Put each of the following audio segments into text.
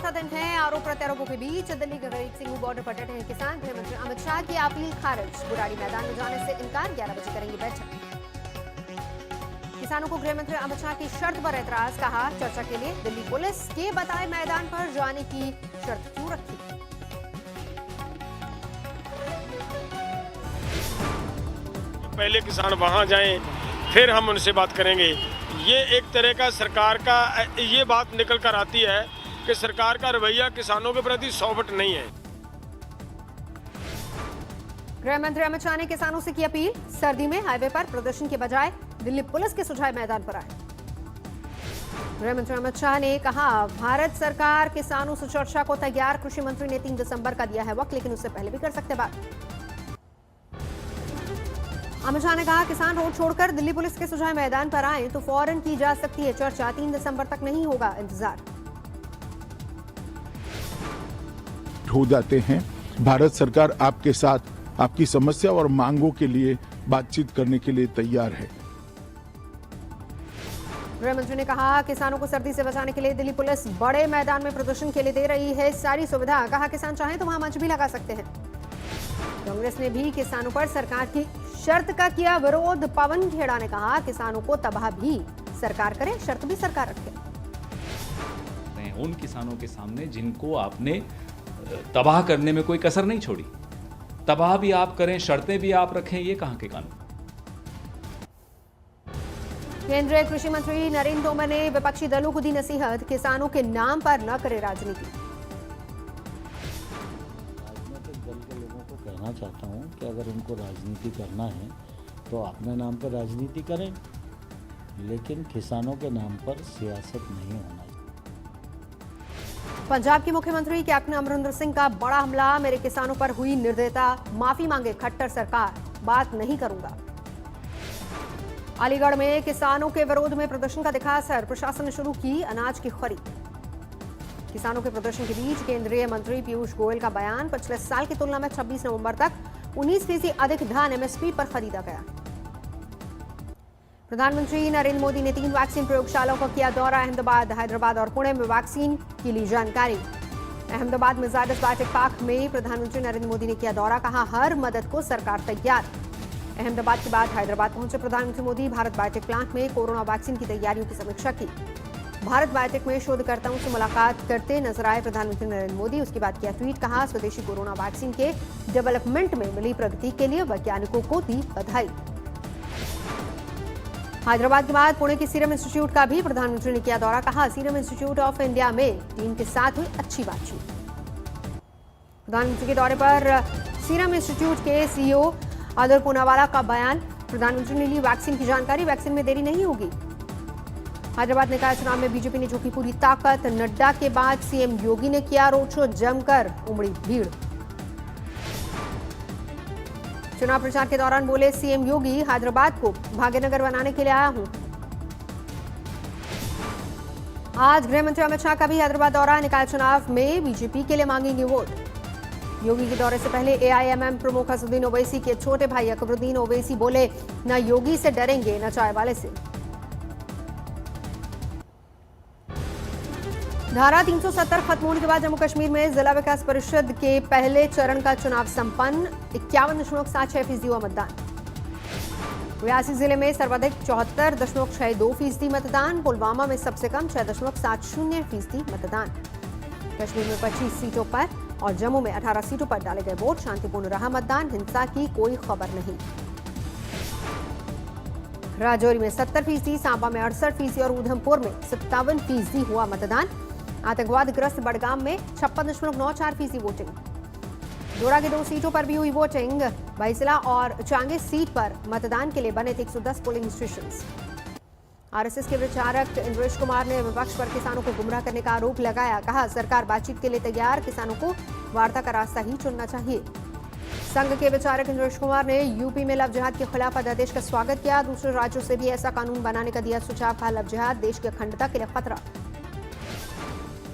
चौथा दिन है आरोप प्रत्यारोपों के बीच दिल्ली के गरीब सिंह बॉर्डर पर डटे हैं किसान। गृह मंत्री अमित शाह की अपील खारिज, बुराड़ी मैदान में जाने से इनकार, 11 बजे करेंगे बैठक। किसानों को गृह मंत्री अमित शाह की शर्त पर एतराज, कहा चर्चा के लिए दिल्ली पुलिस के बताए मैदान पर जाने की शर्त क्यों रखी। पहले किसान वहां जाएं, फिर हम उनसे बात करेंगे। ये एक तरह का सरकार का ये बात निकल कर आती है कि सरकार का रवैया किसानों के प्रति 100% नहीं है। गृह मंत्री अमित शाह ने किसानों से की अपील, सर्दी में हाईवे पर प्रदर्शन के बजाय दिल्ली पुलिस के सुझाए मैदान पर आए। गृह मंत्री अमित शाह ने कहा भारत सरकार किसानों से चर्चा को तैयार, कृषि मंत्री ने 3 दिसंबर का दिया है वक्त, लेकिन उससे पहले भी कर सकते बात। अमित शाह ने कहा किसान रोड छोड़कर दिल्ली पुलिस के सुझाए मैदान पर आए तो फौरन की जा सकती है चर्चा, 3 दिसंबर तक नहीं होगा इंतजार। हो जाते हैं। भारत सरकार आपके साथ आपकी समस्या और मांगों के लिए बातचीत करने के लिए तैयार है। गृह मंत्री ने कहा किसानों को सर्दी से बचाने के लिए दिल्ली पुलिस बड़े मैदान में प्रदर्शन के लिए दे रही है सारी सुविधा, कहा किसान चाहें तो वहां मंच भी लगा सकते हैं। कांग्रेस ने भी किसानों पर सरकार की शर्त का किया विरोध, पवन खेड़ा ने कहा किसानों को तबाह भी सरकार करे, शर्त भी सरकार रखे। उन किसानों के सामने जिनको आपने तबाह करने में कोई कसर नहीं छोड़ी, तबाह भी आप करें, शर्तें भी आप रखें, ये कहां के कानून। केंद्रीय कृषि मंत्री नरेंद्र तोमर ने विपक्षी दलों को दी नसीहत, किसानों के नाम पर न करे राजनीति। राजनीतिक दल के लोगों को कहना चाहता हूं कि अगर उनको राजनीति करना है तो अपने नाम पर राजनीति करें, लेकिन किसानों के नाम पर सियासत नहीं होना चाहिए। पंजाब के मुख्यमंत्री कैप्टन अमरिंदर सिंह का बड़ा हमला, मेरे किसानों पर हुई निर्दयता, माफी मांगे खट्टर सरकार, बात नहीं करूंगा। अलीगढ़ में किसानों के विरोध में प्रदर्शन का दिखा असर, प्रशासन ने शुरू की अनाज की खरीद। किसानों के प्रदर्शन के बीच केंद्रीय मंत्री पीयूष गोयल का बयान, पिछले साल की तुलना में 26 नवंबर तक 19% अधिक धान एमएसपी पर खरीदा गया। प्रधानमंत्री नरेंद्र मोदी ने 3 वैक्सीन प्रयोगशालाओं का किया दौरा, अहमदाबाद, हैदराबाद और पुणे में वैक्सीन की ली जानकारी। अहमदाबाद में जायडस बायोटेक पार्क में प्रधानमंत्री नरेंद्र मोदी ने किया दौरा, कहा हर मदद को सरकार तैयार। अहमदाबाद के बाद हैदराबाद पहुंचे प्रधानमंत्री मोदी, भारत बायोटेक प्लांट में कोरोना वैक्सीन की तैयारियों की समीक्षा की। भारत बायोटेक में शोधकर्ताओं से मुलाकात करते नजर आए प्रधानमंत्री नरेंद्र मोदी, उसके बाद किया ट्वीट, कहा स्वदेशी कोरोना वैक्सीन के डेवलपमेंट में मिली प्रगति के लिए वैज्ञानिकों को दी बधाई। हैदराबाद के बाद पुणे के सीरम इंस्टीट्यूट का भी प्रधानमंत्री ने किया दौरा, कहा सीरम इंस्टीट्यूट ऑफ इंडिया में टीम के साथ हुई अच्छी बातचीत। प्रधानमंत्री के दौरे पर सीरम इंस्टीट्यूट के सीईओ आदर पूनावाला का बयान, प्रधानमंत्री ने ली वैक्सीन की जानकारी, वैक्सीन में देरी नहीं होगी। हैदराबाद निकाय चुनाव में बीजेपी ने झोंकी पूरी ताकत, नड्डा के बाद सीएम योगी ने किया रोड शो, जमकर उमड़ी भीड़। चुनाव प्रचार के दौरान बोले सीएम योगी, हैदराबाद को भाग्यनगर बनाने के लिए आया हूं। आज गृह मंत्री अमित शाह का भी हैदराबाद दौरा, निकाय चुनाव में बीजेपी के लिए मांगेंगे वोट। योगी के दौरे से पहले एआईएमएम प्रमुख असदुद्दीन ओवैसी के छोटे भाई अकबरुद्दीन ओवैसी बोले न योगी से डरेंगे न चाय वाले से। धारा 370 खत्म होने के बाद जम्मू कश्मीर में जिला विकास परिषद के पहले चरण का चुनाव संपन्न, 51.76% हुआ मतदान। रियासी जिले में सर्वाधिक 74.62% मतदान, पुलवामा में सबसे कम 6.70% मतदान। कश्मीर में 25 सीटों पर और जम्मू में 18 सीटों पर डाले गए वोट, शांतिपूर्ण रहा मतदान, हिंसा की कोई खबर नहीं। राजौरी में 70%, सांबा में 68% और उधमपुर में 57% हुआ मतदान। आतंकवाद ग्रस्त बड़गाम में 56.94% वोटिंग। जोड़ा की 2 सीटों पर भी हुई वोटिंग, बाइसला और चांगे सीट पर मतदान के लिए बने थे 110 पोलिंग स्टेशंस। आरएसएस के विचारक इंद्रेश कुमार ने विपक्ष पर किसानों को गुमराह करने का आरोप लगाया, कहा सरकार बातचीत के लिए तैयार, किसानों को वार्ता का रास्ता ही चुनना चाहिए। संघ के विचारक इंद्रेश कुमार ने यूपी में लव जिहाद के खिलाफ अध्यादेश का स्वागत किया, दूसरे राज्यों से भी ऐसा कानून बनाने का दिया सुझाव, कहा लव जिहाद देश की अखंडता के लिए खतरा।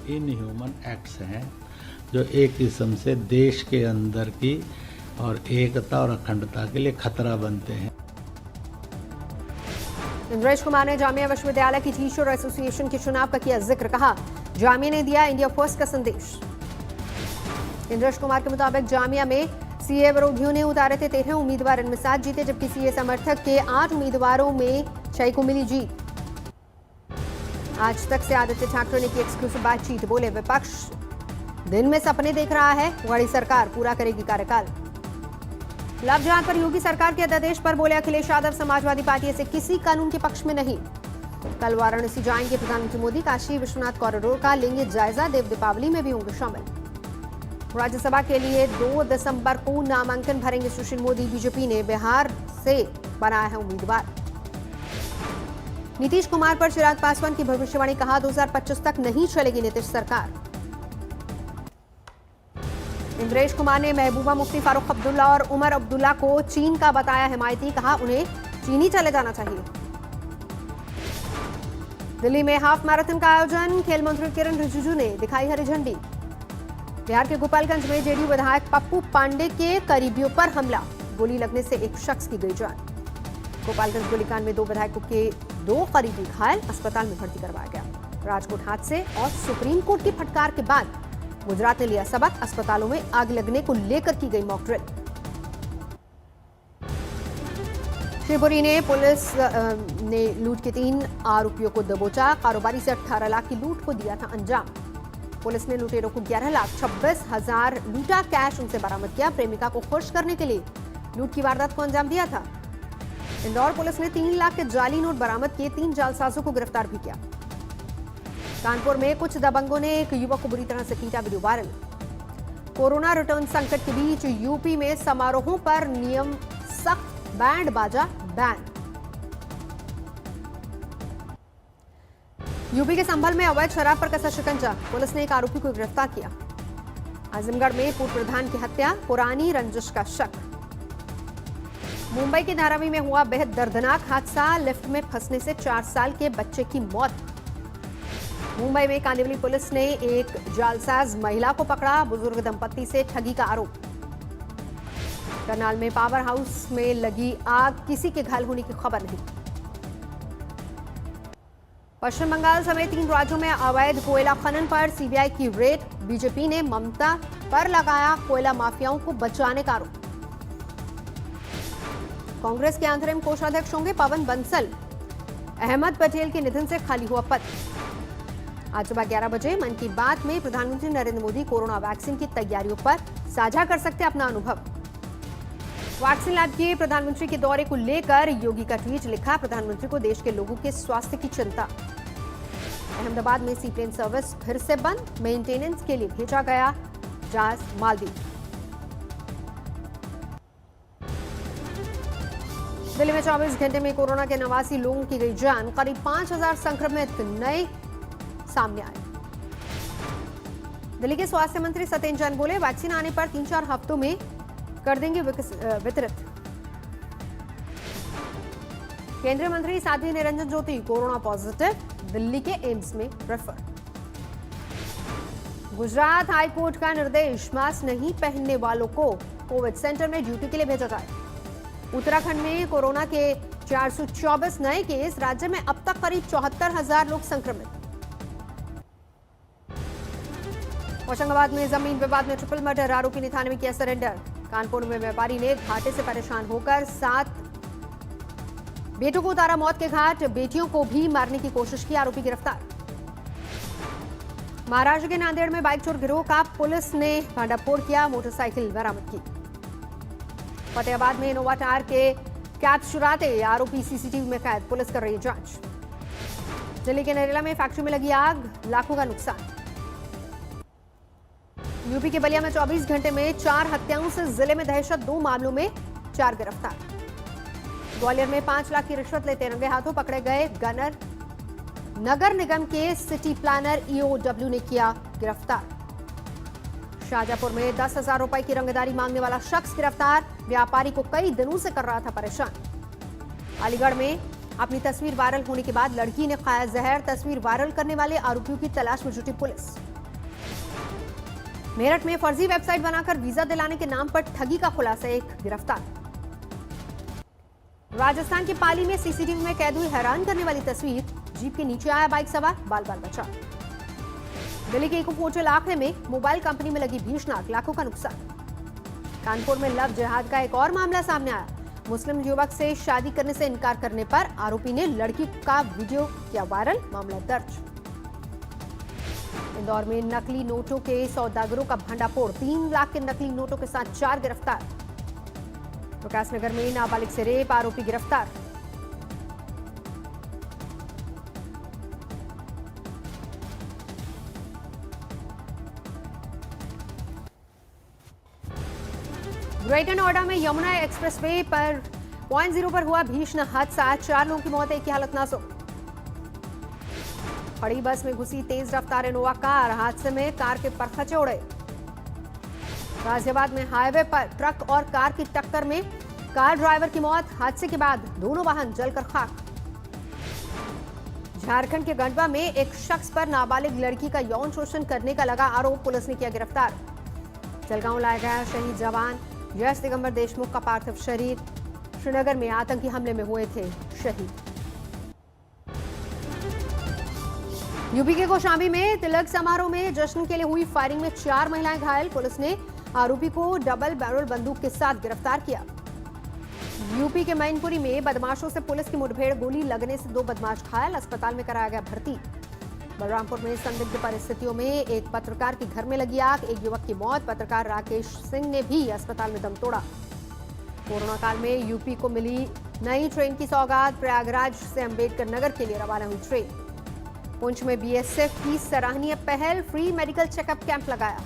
इनह्यूमन एक्ट्स हैं जो एक किस्म से देश के अंदर की और एकता और अखंडता के लिए खतरा बनते हैं। इंद्रेश कुमार ने जामिया विश्वविद्यालय की टीचर एसोसिएशन के चुनाव का किया जिक्र, कहा जामिया ने दिया इंडिया फर्स्ट का संदेश। इंद्रेश कुमार के मुताबिक जामिया में सीए विरोधियों ने उतारे थे 13 उम्मीदवार, इनमें 7 जीते, जबकि सीए समर्थक के 8 उम्मीदवारों में 6 को मिली जीत। आज तक से आदित्य ठाकरे ने की एक्सक्लूसिव बातचीत, बोले विपक्ष दिन में सपने देख रहा है, बड़ी सरकार पूरा करेगी कार्यकाल। लव जिहाद पर योगी सरकार के अध्यादेश पर बोले अखिलेश यादव, समाजवादी पार्टी ऐसे किसी कानून के पक्ष में नहीं। कल वाराणसी जाएंगे प्रधानमंत्री मोदी, काशी विश्वनाथ कॉरिडोर का लेंगे जायजा, देव दीपावली में भी होंगे शामिल। राज्यसभा के लिए 2 दिसंबर को नामांकन भरेंगे सुशील मोदी, बीजेपी ने बिहार से बनाया है उम्मीदवार। नीतीश कुमार पर चिराग पासवान की भविष्यवाणी, कहा 2025 तक नहीं चलेगी नीतीश सरकार। इंद्रेश कुमार ने महबूबा मुफ्ती, फारूक अब्दुल्ला और उमर अब्दुल्ला को चीन का बताया हिमायती, कहा उन्हें चीन ही चले जाना चाहिए। दिल्ली में हाफ मैराथन का आयोजन, खेल मंत्री किरण रिजिजू ने दिखाई हरी झंडी। बिहार के गोपालगंज में जेडीयू विधायक पप्पू पांडे के करीबियों पर हमला, गोली लगने से एक शख्स की गई जान। गोपालगंज गोलीकांड में 2 विधायकों के 2 करीबी घायल, अस्पताल में भर्ती करवाया गया। राजकोट हादसे और सुप्रीम कोर्ट की फटकार के बाद गुजरात ने लिया सबक, अस्पतालों में आग लगने को लेकर की गई मॉक ड्रिल। शिवपुरी ने पुलिस ने लूट के 3 आरोपियों को दबोचा, कारोबारी से 18 लाख की लूट को दिया था अंजाम। पुलिस ने लुटेरों को 11,26,000 लूटा कैश उनसे बरामद किया। प्रेमिका को खुश करने के लिए लूट की वारदात को अंजाम दिया था। इंदौर पुलिस ने 3 लाख के जाली नोट बरामद किए, 3 जालसाजों को गिरफ्तार भी किया। कानपुर में कुछ दबंगों ने एक युवक को बुरी तरह से पीटा, वीडियो वायरल। कोरोना रिटर्न संकट के बीच यूपी में समारोहों पर नियम सख्त, बैंड बाजा बैन। यूपी के संभल में अवैध शराब पर कसा शिकंजा, पुलिस ने एक आरोपी को गिरफ्तार किया। आजमगढ़ में पूर्व प्रधान की हत्या, पुरानी रंजिश का शक। मुंबई के धारावी में हुआ बेहद दर्दनाक हादसा, लिफ्ट में फंसने से 4 साल के बच्चे की मौत। मुंबई में कांदिवली पुलिस ने एक जालसाज महिला को पकड़ा, बुजुर्ग दंपत्ति से ठगी का आरोप। करनाल में पावर हाउस में लगी आग, किसी के घायल होने की खबर नहीं। पश्चिम बंगाल समेत 3 राज्यों में अवैध कोयला खनन पर सीबीआई की रेड, बीजेपी ने ममता पर लगाया कोयला माफियाओं को बचाने का आरोप। कांग्रेस के अंतरिम कोषाध्यक्ष होंगे पवन बंसल, अहमद पटेल के निधन से खाली हुआ पद। आज सुबह 11 बजे मन की बात में प्रधानमंत्री नरेंद्र मोदी कोरोना वैक्सीन की तैयारियों पर साझा कर सकते हैं अपना अनुभव। वैक्सीन लैब के प्रधानमंत्री के दौरे को लेकर योगी का ट्वीट लिखा, प्रधानमंत्री को देश के लोगों के स्वास्थ्य की चिंता। अहमदाबाद में सी प्लेन सर्विस फिर से बंद, मेंटेनेंस के लिए भेजा गया जहाज मालदीव। दिल्ली में 24 घंटे में कोरोना के 89 लोगों की गई जान, करीब 5000 संक्रमित नए सामने आए। दिल्ली के स्वास्थ्य मंत्री सत्येंद्र जैन बोले, वैक्सीन आने पर 3-4 हफ्तों में कर देंगे वितरित। केंद्रीय मंत्री साध्वी निरंजन ज्योति कोरोना पॉजिटिव, दिल्ली के एम्स में रेफर। गुजरात हाईकोर्ट का निर्देश, मास्क नहीं पहनने वालों को कोविड सेंटर में ड्यूटी के लिए भेजा जाए। उत्तराखंड में कोरोना के 424 नए केस, राज्य में अब तक करीब 74,000 लोग संक्रमित। होशंगाबाद में जमीन विवाद में ट्रिपल मर्डर, आरोपी ने थाने में किया सरेंडर। कानपुर में व्यापारी ने घाटे से परेशान होकर 7 बेटों को उतारा मौत के घाट, बेटियों को भी मारने की कोशिश की, आरोपी गिरफ्तार। महाराष्ट्र के नांदेड़ में बाइक चोर गिरोह का पुलिस ने भांडाफोड़ किया, मोटरसाइकिल बरामद की। फतेहाबाद में इनोवा टायर के कैप चुराते आरोपी सीसीटीवी में कैद, पुलिस कर रही है जांच। दिल्ली के नरेला में फैक्ट्री में लगी आग, लाखों का नुकसान। यूपी के बलिया में 24 घंटे में 4 हत्याओं से जिले में दहशत, 2 मामलों में 4 गिरफ्तार। ग्वालियर में 5 लाख की रिश्वत लेते रंगे हाथों पकड़े गए गनर, नगर निगम के सिटी प्लानर ईओडब्ल्यू ने किया गिरफ्तार। शाहजहांपुर में 10,000 रुपए की रंगदारी मांगने वाला शख्स गिरफ्तार, व्यापारी को कई दिनों से कर रहा था परेशान। अलीगढ़ में अपनी तस्वीर वायरल होने के बाद लड़की ने खाया जहर, तस्वीर वायरल करने वाले आरोपियों की तलाश में जुटी पुलिस। मेरठ में फर्जी वेबसाइट बनाकर वीजा दिलाने के नाम पर ठगी का खुलासा, एक गिरफ्तार। राजस्थान के पाली में सीसीटीवी में कैद हुई हैरान करने वाली तस्वीर, जीप के नीचे आया बाइक सवार, बाल बाल बचा। दिल्ली के इको इलाके में मोबाइल कंपनी में लगी भीषण आग, लाखों का नुकसान। कानपुर में लव जिहाद का एक और मामला सामने आया। मुस्लिम युवक से शादी करने से इनकार करने पर आरोपी ने लड़की का वीडियो किया वायरल, मामला दर्ज। इंदौर में नकली नोटों के सौदागरों का भंडाफोड़, 3 लाख के नकली नोटों के साथ 4 गिरफ्तार। प्रकाशनगर में नाबालिग से रेप, आरोपी गिरफ्तार। ग्रेटर नोएडा में यमुना एक्सप्रेसवे पर .0 पर हुआ भीषण हादसा, 4 लोगों की मौत, एक की हालत नाजुक। खड़ी बस में घुसी तेज रफ्तार इनोवा कार, हादसे में कार के परखचे उड़े। गाजियाबाद में हाईवे पर ट्रक और कार की टक्कर में कार ड्राइवर की मौत, हादसे के बाद दोनों वाहन जलकर खाक। झारखंड के गढ़वा में एक शख्स पर नाबालिग लड़की का यौन शोषण करने का लगा आरोप, पुलिस ने किया गिरफ्तार। जलगांव लाया गया शहीद जवान यश दिगंबर देशमुख का पार्थिव शरीर, श्रीनगर में आतंकी हमले में हुए थे शहीद। यूपी के कौशाम्बी में तिलक समारोह में जश्न के लिए हुई फायरिंग में 4 महिलाएं घायल, पुलिस ने आरोपी को डबल बैरल बंदूक के साथ गिरफ्तार किया। यूपी के मैनपुरी में बदमाशों से पुलिस की मुठभेड़, गोली लगने से 2 बदमाश घायल, अस्पताल में कराया गया भर्ती। बलरामपुर में संदिग्ध परिस्थितियों में एक पत्रकार के घर में लगी आग, एक युवक की मौत, पत्रकार राकेश सिंह ने भी अस्पताल में दम तोड़ा। कोरोना काल में यूपी को मिली नई ट्रेन की सौगात, प्रयागराज से अंबेडकर नगर के लिए रवाना हुई ट्रेन। पुंछ में बीएसएफ की सराहनीय पहल, फ्री मेडिकल चेकअप कैंप लगाया।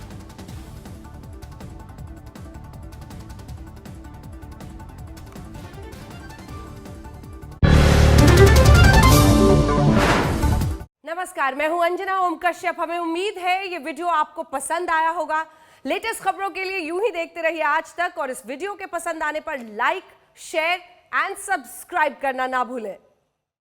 नमस्कार, मैं हूं अंजना ओम कश्यप। हमें उम्मीद है ये वीडियो आपको पसंद आया होगा। लेटेस्ट खबरों के लिए यूं ही देखते रहिए आज तक, और इस वीडियो के पसंद आने पर लाइक, शेयर एंड सब्सक्राइब करना ना भूलें।